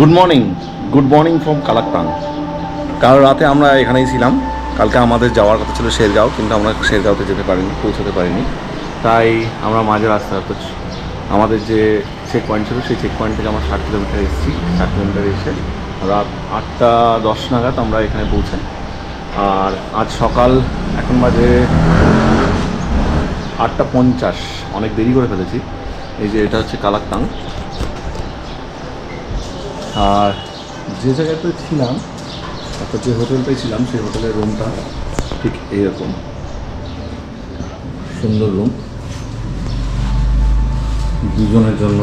Good morning from Kalaktang. কাল রাতে আমরা এখানেই ছিলাম। কালকে আমাদের যাওয়ার কথা ছিল শেরগাঁও, কিন্তু আমরা শেরগাঁওতে যেতে পারিনি, পৌঁছতে পারিনি। তাই আমরা মাঝে রাস্তা আমাদের যে চেক পয়েন্ট ছিল সেই চেক পয়েন্ট থেকে আমরা 60 কিলোমিটার এসেছি। 60 কিলোমিটার এসে রাত 8টা 10 নাগাদ আমরা এখানে পৌঁছাই। আর আজ সকাল এখন বাজে 8টা 50, অনেক দেরি করে ফেলেছি। এই যে এটা হচ্ছে কালাকটাং। আর যে জায়গাতে ছিলাম, অর্থাৎ যে হোটেলটাই ছিলাম, সেই হোটেলের রুমটা ঠিক এইরকম সুন্দর রুম, দুজনের জন্য।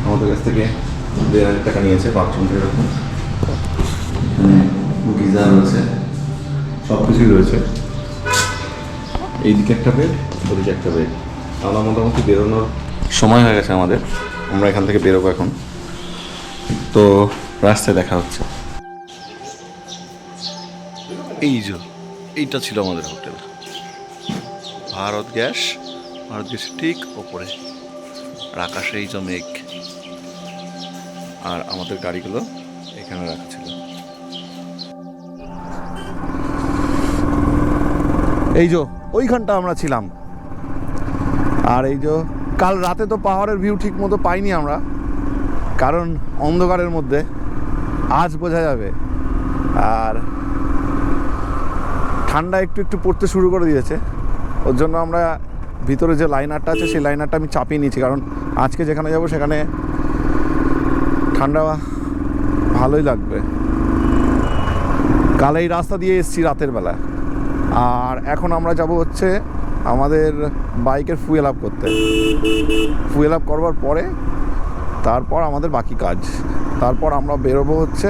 আমাদের কাছ থেকে 1,500 টাকা নিয়েছে বাথরুমটা এরকম, গিজার রয়েছে, সব কিছুই রয়েছে। এইদিকে একটা বেড, ওদিকে একটা বেড। আমরা মোটামুটি বেরোনোর সময় হয়ে গেছে আমাদের, আমরা এখান থেকে বেরোবো এখন। তো রাস্তায় দেখা হচ্ছে। এই যে এইটা ছিল আমাদের হোটেল, ভারত গ্যাস ঠিক ওপরে, আর আকাশে এই যে মেঘ, আর আমাদের গাড়িগুলো এখানে রাখা ছিল। এই যে ওইখানটা আমরা ছিলাম। আর এই যে কাল রাতে তো পাহাড়ের ভিউ ঠিক মতো পাইনি আমরা, কারণ অন্ধকারের মধ্যে। আজ বোঝা যাবে। আর ঠান্ডা একটু একটু পড়তে শুরু করে দিয়েছে, ওর জন্য আমরা ভিতরে যে লাইনারটা আছে সেই লাইনারটা আমি চাপিয়ে নিয়েছি, কারণ আজকে যেখানে যাব সেখানে ঠান্ডা ভালোই লাগবে। কাল এই রাস্তা দিয়ে এসেছি রাতের বেলা। আর এখন আমরা যাব হচ্ছে আমাদের বাইকের ফুয়েল আপ করতে। ফুয়েল আপ করবার পরে তারপর আমাদের বাকি কাজ। তারপর আমরা বেরোবো হচ্ছে,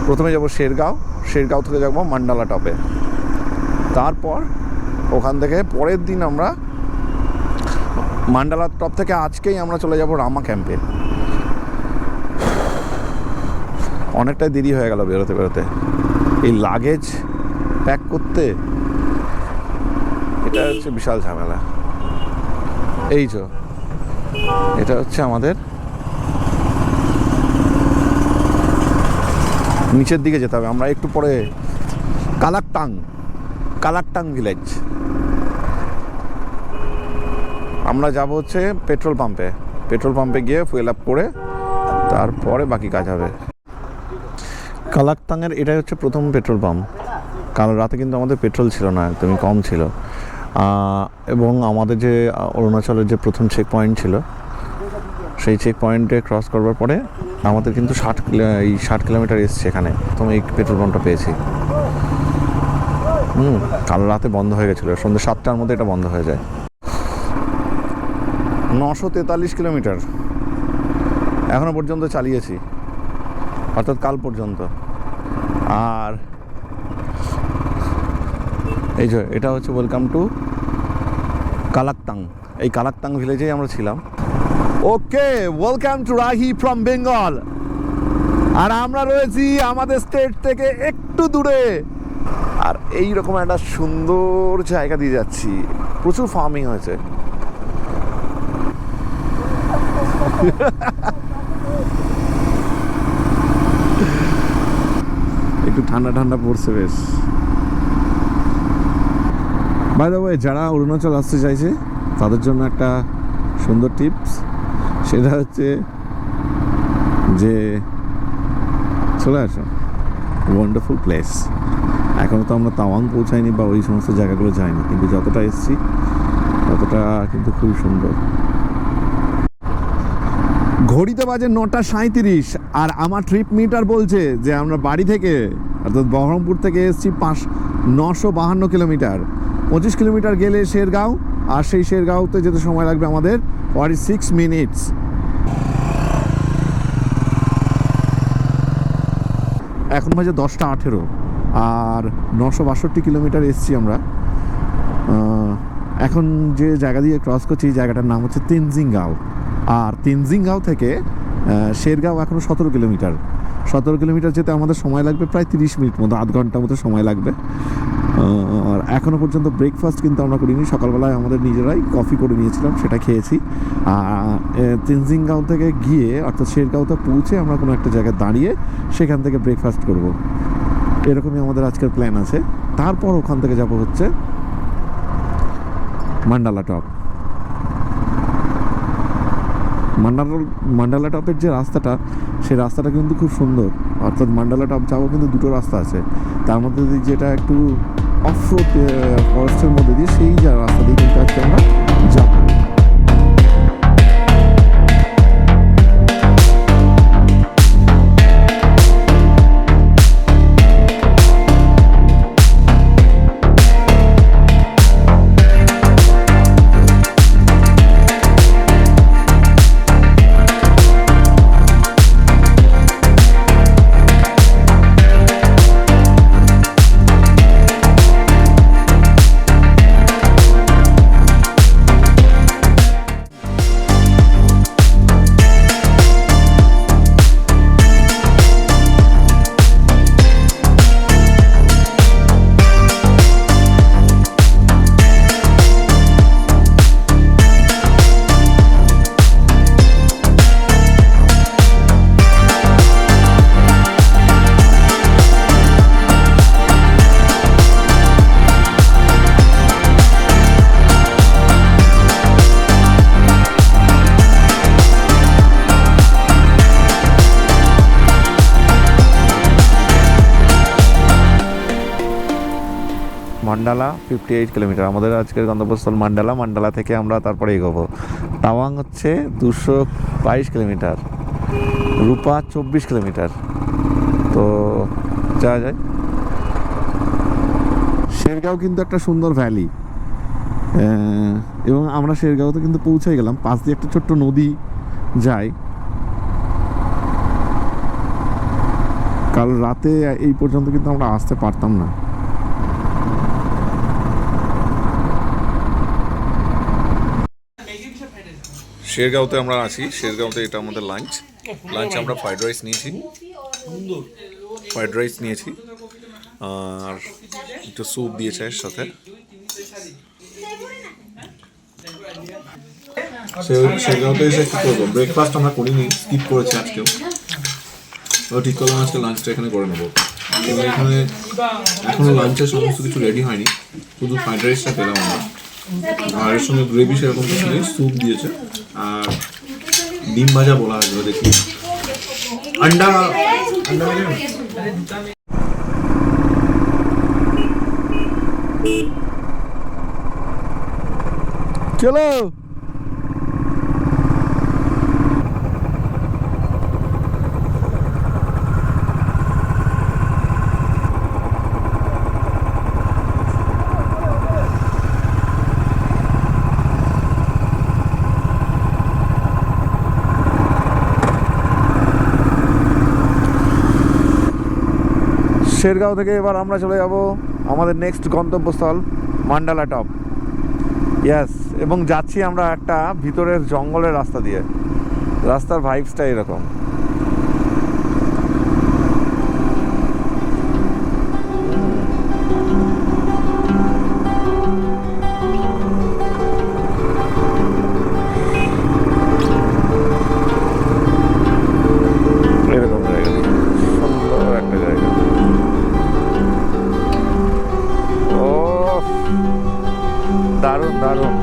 প্রথমে যাব শেরগাঁও থেকে যাবো মান্ডালা টপে। তারপর ওখান থেকে পরের দিন আমরা মান্ডালা টপ থেকে আজকেই আমরা চলে যাব রামা ক্যাম্পে। অনেকটাই দেরি হয়ে গেল বেরোতে বেরোতে। এই লাগেজ প্যাক করতে এটা হচ্ছে বিশাল ঝামেলা। এই যে এটা হচ্ছে আমাদের নিচের দিকে যেতে হবে। আমরা একটু পরে কালাকটাং ভিলেজ আমরা যাব হচ্ছে পেট্রোল পাম্পে গিয়ে ফুয়েল আপ করে তারপরে বাকি কাজ হবে। কালাকটাংয়ের এটাই হচ্ছে প্রথম পেট্রোল পাম্প। কাল রাতে কিন্তু আমাদের পেট্রোল ছিল না, একদমই কম ছিল। এবং আমাদের যে অরুণাচলের যে প্রথম চেক পয়েন্ট ছিল, সেই চেক পয়েন্টে ক্রস করবার পরে আমাদের কিন্তু 60 কিলোমিটার এসছে এখানে প্রথম এই পেট্রোল পাম্পটা পেয়েছি। কাল রাতে বন্ধ হয়ে গেছিলো, সন্ধ্যে 7টার মধ্যে এটা বন্ধ হয়ে যায়। 943 কিলোমিটার এখনো পর্যন্ত চালিয়েছি, অর্থাৎ কাল পর্যন্ত। আর এই যে এটা হচ্ছে ওয়েলকাম টু কালাকটাং। এই কালাকটাং ভিলেজেই আমরা ছিলাম। Okay, welcome to Rahi from Bengal. আর আমরা রয়েছি আমাদের স্টেট থেকে একটু দূরে, আর এই রকম একটা সুন্দর জায়গা দিয়ে যাচ্ছি। প্রচুর ফার্মিং হয়েছে। একটু ঠান্ডা ঠান্ডা পড়ছে বেশ। বাই দ্য ওয়ে, যারা অরুণাচল আসতে চাইছে তাদের জন্য একটা সুন্দর টিপস, সেটা হচ্ছে যে চলে আসো, ওয়ান্ডারফুল প্লেস। এখনও তো আমরা তাওয়াং পৌঁছাইনি বা ওই সমস্ত জায়গাগুলো যাইনি, কিন্তু যতটা এসেছি ততটা কিন্তু খুবই সুন্দর। ঘড়িতে বাজে 9:37, আর আমার ট্রিপ মিটার বলছে যে আমরা বাড়ি থেকে অর্থাৎ বহরমপুর থেকে এসেছি 952 কিলোমিটার। 25 কিলোমিটার গেলে শেরগাঁও, আর সেই শেরগাঁওতে যেতে সময় লাগবে আমাদের 46 মিনিটস। এখন বাজে 10টা 18, আর 962 কিলোমিটার এসেছি আমরা। এখন যে জায়গা দিয়ে ক্রস করছি এই জায়গাটার নাম হচ্ছে তেনজিংগাঁও। আর তেনজিংগাঁও থেকে শেরগাঁও এখনও 17 কিলোমিটার। 17 কিলোমিটার যেতে আমাদের সময় লাগবে প্রায় 30 মিনিট মতো, আধ ঘন্টার মতো সময় লাগবে। আর এখনও পর্যন্ত ব্রেকফাস্ট কিন্তু আমরা করিনি। সকালবেলায় আমাদের নিজেরাই কফি করে নিয়েছিলাম, সেটা খেয়েছি। আর তেনজিংগাঁও থেকে গিয়ে অর্থাৎ শেরগাঁওতে পৌঁছে আমরা কোনো একটা জায়গায় দাঁড়িয়ে সেখান থেকে ব্রেকফাস্ট করব, এরকমই আমাদের আজকের প্ল্যান আছে। তারপর ওখান থেকে যাব হচ্ছে মান্ডালা টপ। মান্ডালা টপের যে রাস্তাটা, সেই রাস্তাটা কিন্তু খুব সুন্দর। অর্থাৎ মান্ডালা টপ যাবো কিন্তু দুটো রাস্তা আছে, তার মধ্যে দিয়ে যেটা একটু অফ রোড ফরেস্টের মধ্যে দিয়ে, সেই যা রাস্তা দিয়ে কিন্তু আজকে আমরা যাবো। মান্ডালা 58 কিলোমিটার আমাদের আজকের গন্তব্যস্থল মান্ডালা। মান্ডালা থেকে আমরা তারপরে এগোবো। তাওয়াং হচ্ছে 222 কিলোমিটার, রূপা 24 কিলোমিটার। তো যাওয়া যায়। শেরগাঁও কিন্তু একটা সুন্দর ভ্যালি, এবং আমরা শেরগাঁওতে কিন্তু পৌঁছে গেলাম। পাশ দিয়ে একটা ছোট্ট নদী যায়। কাল রাতে এই পর্যন্ত কিন্তু আমরা আসতে পারতাম না। শেরগাঁওতে আমরা আছি। শেরগাঁওতে এটা আমাদের লাঞ্চ আমরা ফ্রাইড রাইস নিয়েছি, আর একটু স্যুপ দিয়েছে এর সাথে। শেরগাঁওতে এসে কি করবো, ব্রেকফাস্ট আমরা করিনি, স্কিপ করেছি আজকেও। ঠিক করলাম আজকে লাঞ্চটা এখানে করে নেবো। এখানে এখনো লাঞ্চের সমস্ত কিছু রেডি হয়নি, শুধু ফ্রাইড রাইসটা পেলাম আমরা। আর এর সঙ্গে গ্রেভি সেরকম কিছু নেই, স্যুপ দিয়েছে আর ডিম ভাজা বলা হয়েছিল, দেখি আন্ডা চলো। শেরগাঁও থেকে এবার আমরা চলে যাব আমাদের নেক্সট গন্তব্যস্থল মান্ডালা টপ। ইয়েস, এবং যাচ্ছি আমরা একটা ভিতরের জঙ্গলের রাস্তা দিয়ে। রাস্তার ভাইবসটা এরকম। এরকম জায়গা, সুন্দর একটা জায়গা। ও দারুণ দারুণ।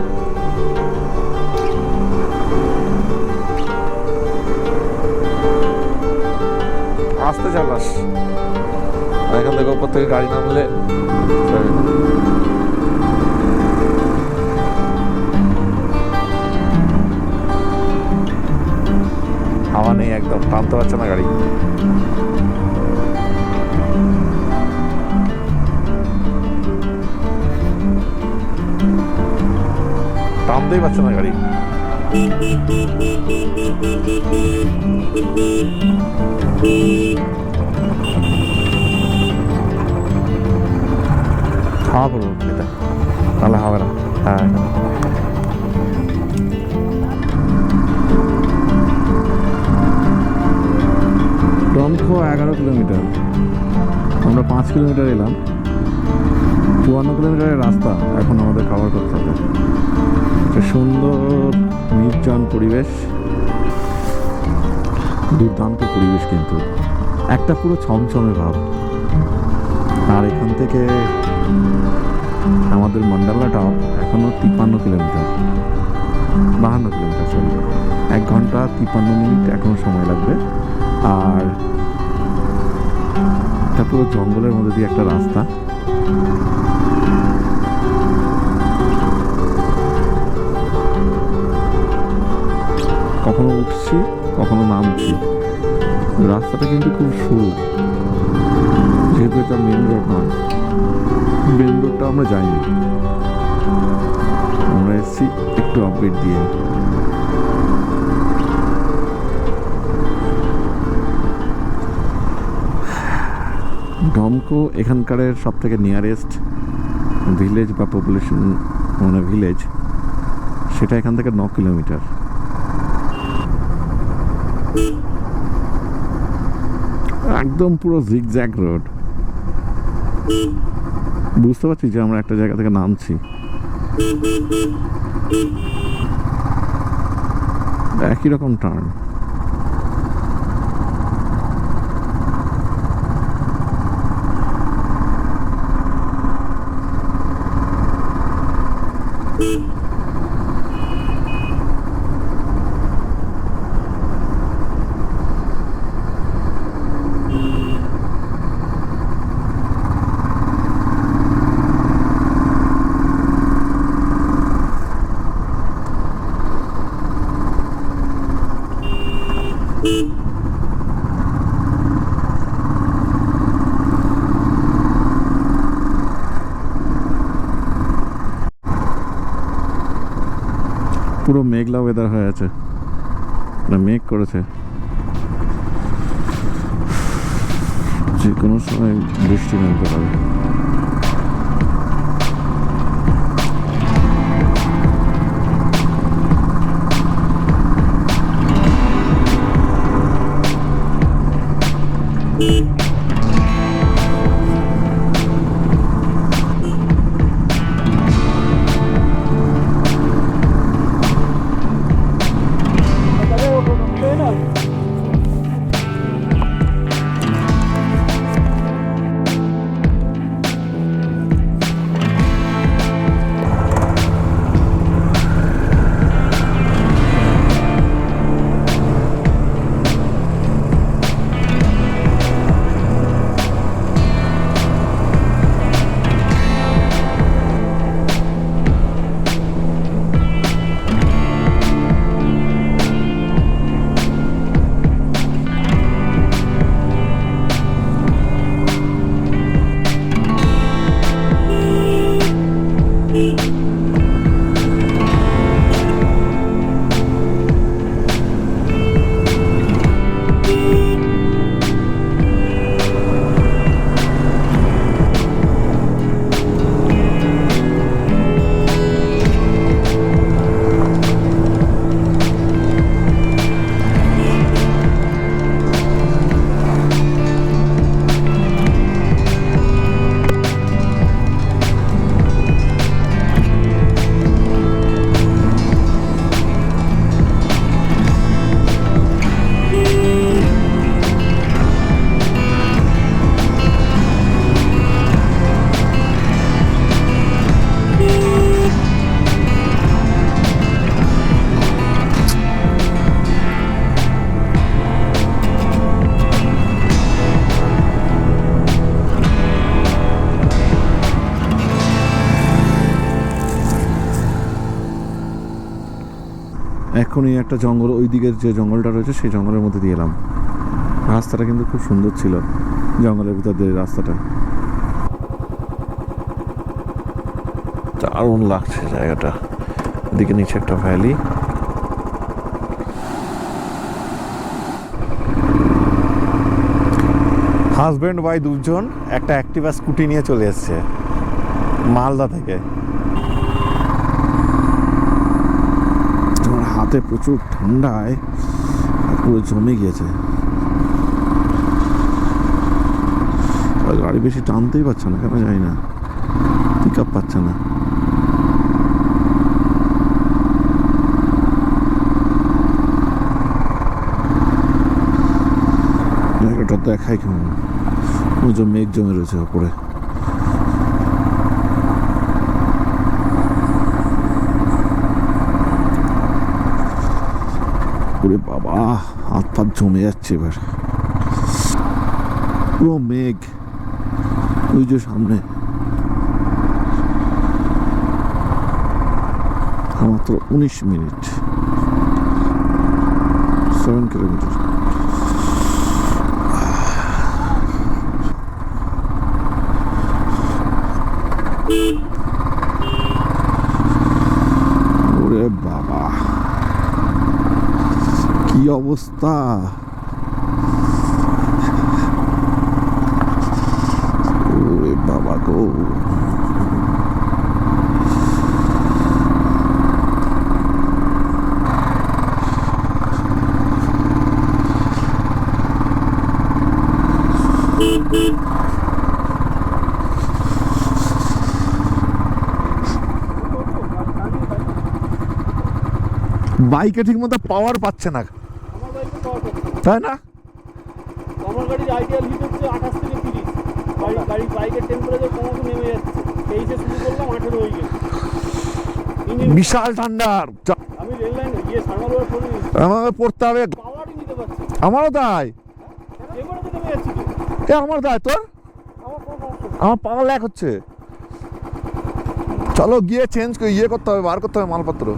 আসতে চালাস, এখান থেকে উপর থেকে গাড়ি নামলে হাওয়া নেই, একদম টানতে পারছে না গাড়ি। টানতেই পারছে না গাড়ি। হাওয়া করবো এটা, তাহলে হবে না। হ্যাঁ, ডমকো 11 কিলোমিটার, আমরা 5 কিলোমিটার এলাম। 54 কিলোমিটারের রাস্তা এখন আমাদের কভার করতে হবে। একটা সুন্দর নির্জন পরিবেশ, দুর্দান্ত পরিবেশ, কিন্তু একটা পুরো ছমছমে ভাব। আর এখান থেকে আমাদের মন্ডালা টাউন এখনো 53 কিলোমিটার, 52 কিলোমিটার, সরি 1 ঘন্টা 53 মিনিট এখনো সময় লাগবে। আর এটা পুরো জঙ্গলের মধ্যে দিয়ে একটা রাস্তা। কখনো উঠছি কখনো নামছি, রাস্তাটা কিন্তু খুব সরু, যেহেতু এটা মেন রোড নয়। মেন রোডটা আমরা যাইনি, আমরা এসেছি একটু আপডেট দিয়ে। ডমকো এখানকার সব থেকে নিয়ারেস্ট ভিলেজ বা পপুলেশন, মানে ভিলেজ, সেটা এখান থেকে 9 কিলোমিটার। একদম পুরো জিগজ্যাগ রোড। বুঝতে পারছি যে আমরা একটা জায়গা থেকে নামছি। একই রকম টার্ন। পুরো মেঘলা ওয়েদার হয়ে আছে, মেঘ করেছে, যে কোনো সময় বৃষ্টি নামতে পারে। এখনই একটা জঙ্গল, ওই দিকের যে জঙ্গলটা রয়েছে সেই জঙ্গলের মধ্যে দিয়ে এলাম। রাস্তাটা কিন্তু খুব সুন্দর ছিল, জঙ্গলের ভিতর দিয়ে রাস্তাটা, দারুণ লাগছে জায়গাটা। এদিকে নিচে একটা ভ্যালি, হাজব্যান্ড ওয়াইফ দুজন একটা অ্যাক্টিভা স্কুটি নিয়ে চলে এসছে মালদা থেকে। হাতে প্রচুর ঠান্ডায় পুরো জমে গিয়েছে। গাড়ি বেশি টানতেই পারছে না, কেন জানি না, পিক আপ পাচ্ছে না। জায়গাটা দেখাই কেমন, ওই যে মেঘ জমে রয়েছে ওপরে। ওরে বাবা, হাত ফাত জমে যাচ্ছে এবার, পুরো মেঘ। ওই যে সামনে মাত্র 19 মিনিট, 7 কিলোমিটার। ওরে বাবা, কি অবস্থা! ওরে বাবা গো, বাইকে ঠিক মতো পাওয়ার পাচ্ছে না, আমার বাইকে পাওয়ার পাচ্ছে না। তাই না? আমার গাড়ির আইডিয়াল হিট হচ্ছে 28 থেকে 30। বাইকের টেম্পারেচার কমাতে নেমে যাচ্ছে। 23-এ শুরু করলাম, 18 হয়ে গেছে। বিশাল ঠান্ডার। আমি রেল লাইনে গিয়ে সার্মালওয়ার পরে আমাকে পড়তে হবে, পাওয়ারই নিতে পারছি না। আমারও তাই, টেম্পারেচার নেমে যাচ্ছি তো। আমার তাই, তোর? আমার কোনো সমস্যা নেই। আমার পাওয়ার ল্যাক হচ্ছে। চলো গিয়ে চেঞ্জ করে ইয়ে করতে হবে, বার করতে হবে মালপত্র।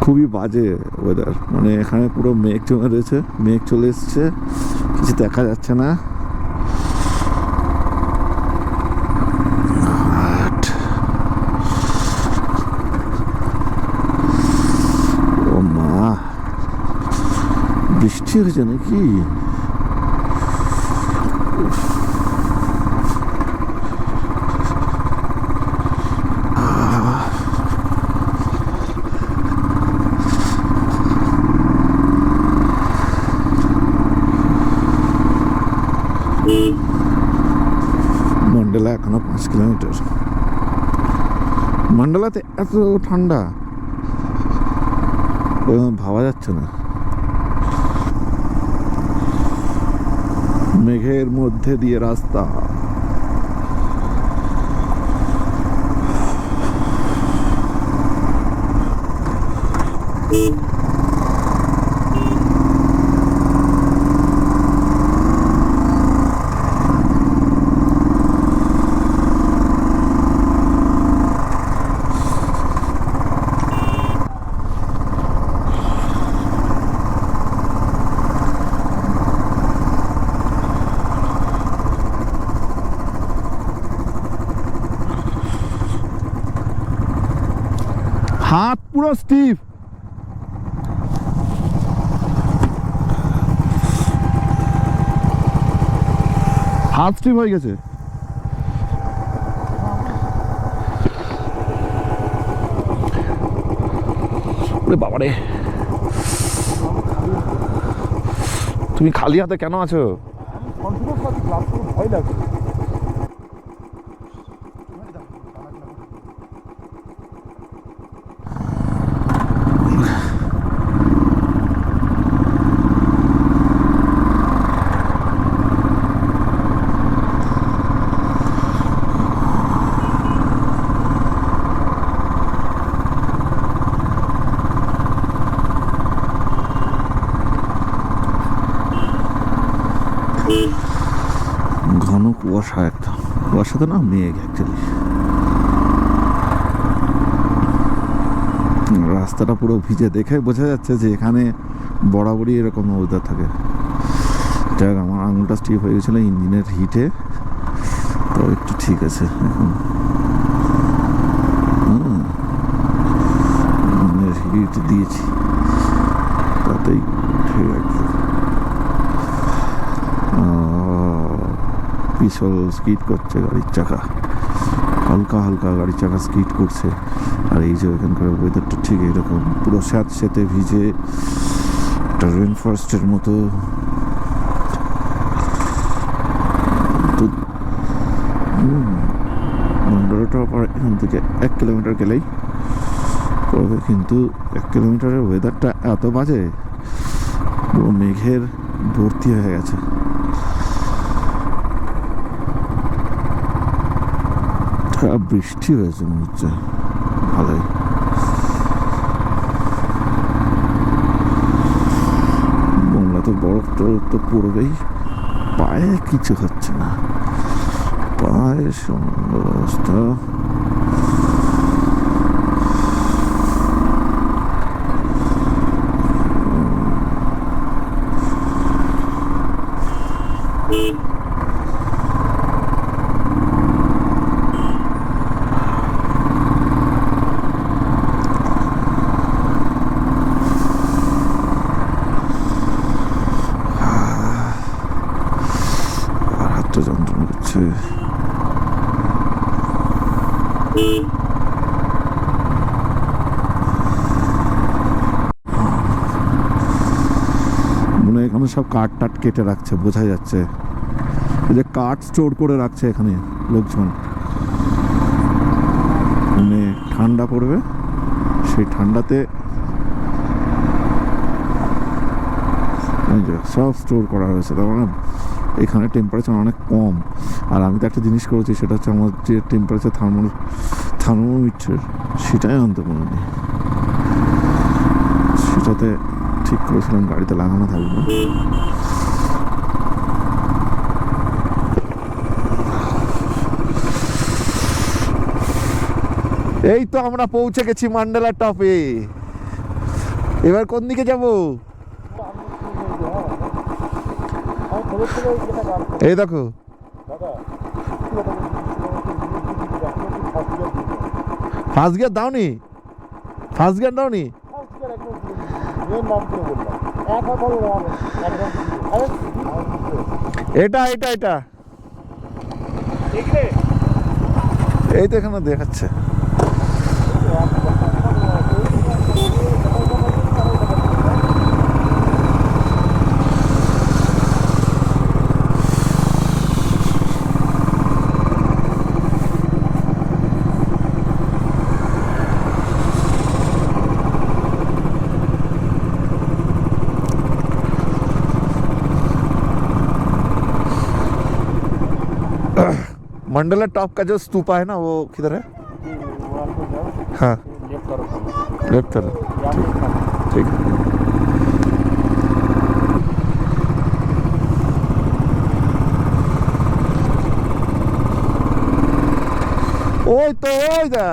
খুবই বাজে ওয়েদার, মানে এখানে পুরো মেঘ জমে রয়েছে, মেঘ চলে এসছে, কিছু দেখা যাচ্ছে না। ও মা, বৃষ্টি হয়েছে নাকি? মন্ডলা এখনো 5 কিলোমিটার। মন্ডলাতে এত ঠান্ডা ভাবা যাচ্ছে না। মেঘের মধ্যে দিয়ে রাস্তা, হাত পুরো স্টিফ। হাত স্টিফ হয়ে গেছে। বাবারে, তুমি খালি হাতে কেন আছো? ভয় লাগছে। ঘন কুয়াশা, একদম কুয়াশা তো না, মেঘ অ্যাকচুয়ালি। রাস্তাটা পুরো ভিজে, দেখে বোঝা যাচ্ছে যে এখানে বরাবরই এরকম ওয়েদার থাকে। যাক, আমার আঙুলটা স্টিফ হয়ে গেছিলো ইঞ্জিনের হিটে, তো একটু ঠিক আছে এখন। ইঞ্জিনের হিট দিয়েছি, তাতেই ঠিক আছে। পিছল স্কিড করছে গাড়ির চাকা, হালকা হালকা গাড়ির চাকা স্কিড করছে। আর এই যে এখানকার ওয়েদারটা ঠিক এরকম, পুরো স্যাঁতস্যাঁতে ভিজে একটা রেন ফরেস্টের মতো মন্ডলটা এখান থেকে 1 কিলোমিটার গেলেই পড়বে, কিন্তু 1 কিলোমিটারের ওয়েদারটা এত বাজে, পুরো মেঘের ভর্তি হয়ে গেছে। বৃষ্টি হয়েছে মনে হচ্ছে ভালোই। বাংলা তো বরফ টরফ তো পড়বেই, পায়ে কিছু হচ্ছে না, পায়ে সুন্দর অবস্থা। হাতটা যন্ত্রণা করছে। মানে এখানে সব কাঠ টাট কেটে রাখছে, বোঝা যাচ্ছে এই যে কাঠ স্টোর করে রাখছে এখানে লোকজন। মানে ঠান্ডা পড়বে, সেই ঠান্ডাতে সব স্টোর করা হয়েছে। তার মানে এখানে টেম্পারেচার অনেক কম। আর আমি তো একটা জিনিস করেছি, সেটা হচ্ছে আমার যে টেম্পারেচার থার্মোমিটার সেটাই আনতে পারিনি। সেটাতে ঠিক করেছিলাম গাড়িতে লাগানো থাকবে। এই তো আমরা পৌঁছে গেছি মান্ডেলা টপে। এবার কোন দিকে যাব? এই দেখো ফার্স্ট গিয়ার দাওনি, ফার্স্ট গিয়ার দাওনি। এটা এটা এটা এই তো এখানে দেখাচ্ছে। मंडला टॉप का जो स्तूपा है ना, वो किधर है? हाँ लेफ्ट तरफ। ठीक है। ওই তো ওই দা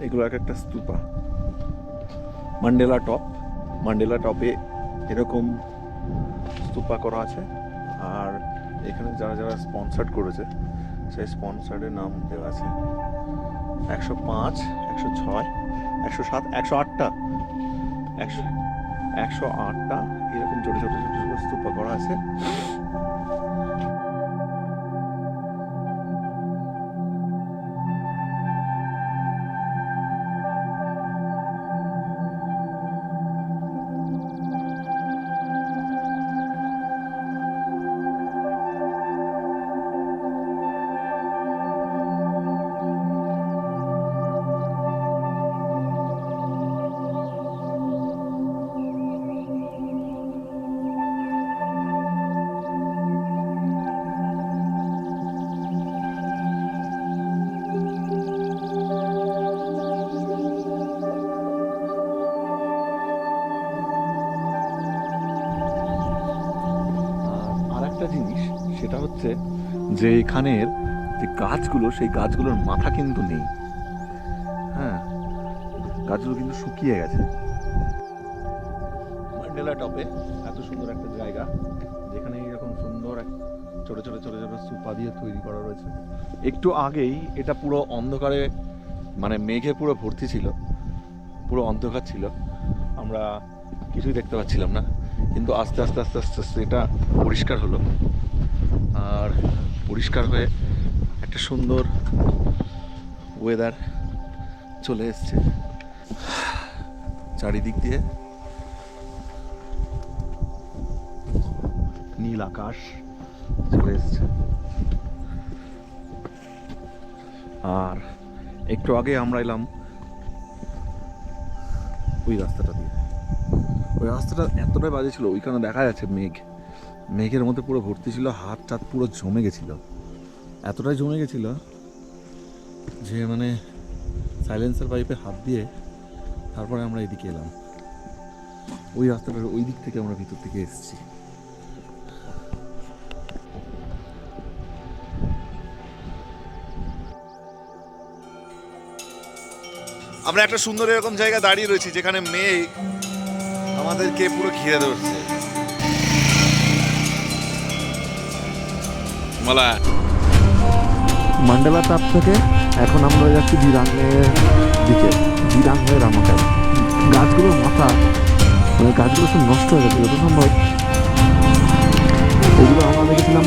এগুলো এক একটা স্তূপা। মান্ডেলা টপে এরকম স্তূপা করা আছে। আর এখানে যারা যারা স্পন্সার্ড করেছে সেই স্পন্সার্ডের নাম দেওয়া আছে 105, 106, 107, 108টা 108টা এরকম ছোটো ছোটো ছোটো ছোটো স্তূপা করা আছে। আর একটা জিনিস সেটা হচ্ছে যে এখানের যে গাছগুলো সেই গাছগুলোর মাথা কিন্তু নেই। হ্যাঁ, গাছগুলো কিন্তু শুকিয়ে গেছে। মান্ডেলা টপে এত সুন্দর একটা জায়গা যেখানে এরকম সুন্দর ছোট ছোট ছোট ছোট স্তূপা দিয়ে তৈরি করা রয়েছে। একটু আগেই এটা পুরো অন্ধকারে মানে মেঘে পুরো ভর্তি ছিল, পুরো অন্ধকার ছিল, আমরা কিছুই দেখতে পাচ্ছিলাম না। কিন্তু আস্তে আস্তে আস্তে আস্তে আস্তে এটা পরিষ্কার হলো, আর পরিষ্কার হয়ে একটা সুন্দর ওয়েদার চলে এসছে। চারিদিক দিয়ে নীল আকাশ চলে এসছে। আর একটু আগে আমরা এলাম ওই রাস্তাটা দিয়ে। ওই রাস্তাটা এতটাই বাজে ছিল, ওইখানে দেখা যাচ্ছে মেঘের মধ্যে পুরো ভর্তি ছিল, হাত টাত পুরো জমে গেছিল, এতটাই জমে গেছিল যে মানে সাইলেন্সার পাইপে হাত দিয়ে তারপরে আমরা এদিকে এলাম। ওই রাস্তাটার ওই দিক থেকে আমরা ভিতর থেকে এসেছি। আমরা একটা সুন্দর এরকম জায়গায় দাঁড়িয়ে রয়েছি যেখানে মেঘ আমাদেরকে পুরো ঘিরে ধরছে। মান্ডেলা তাপ থেকে এখন আমরা যাচ্ছি দিরাংয়ের দিকে, দিরাং হয়ে রামাকাল। গাছগুলোর মাথা মানে গাছগুলো সব নষ্ট হয়ে গেছে যত সম্ভব। ওগুলো আমরা দেখেছিলাম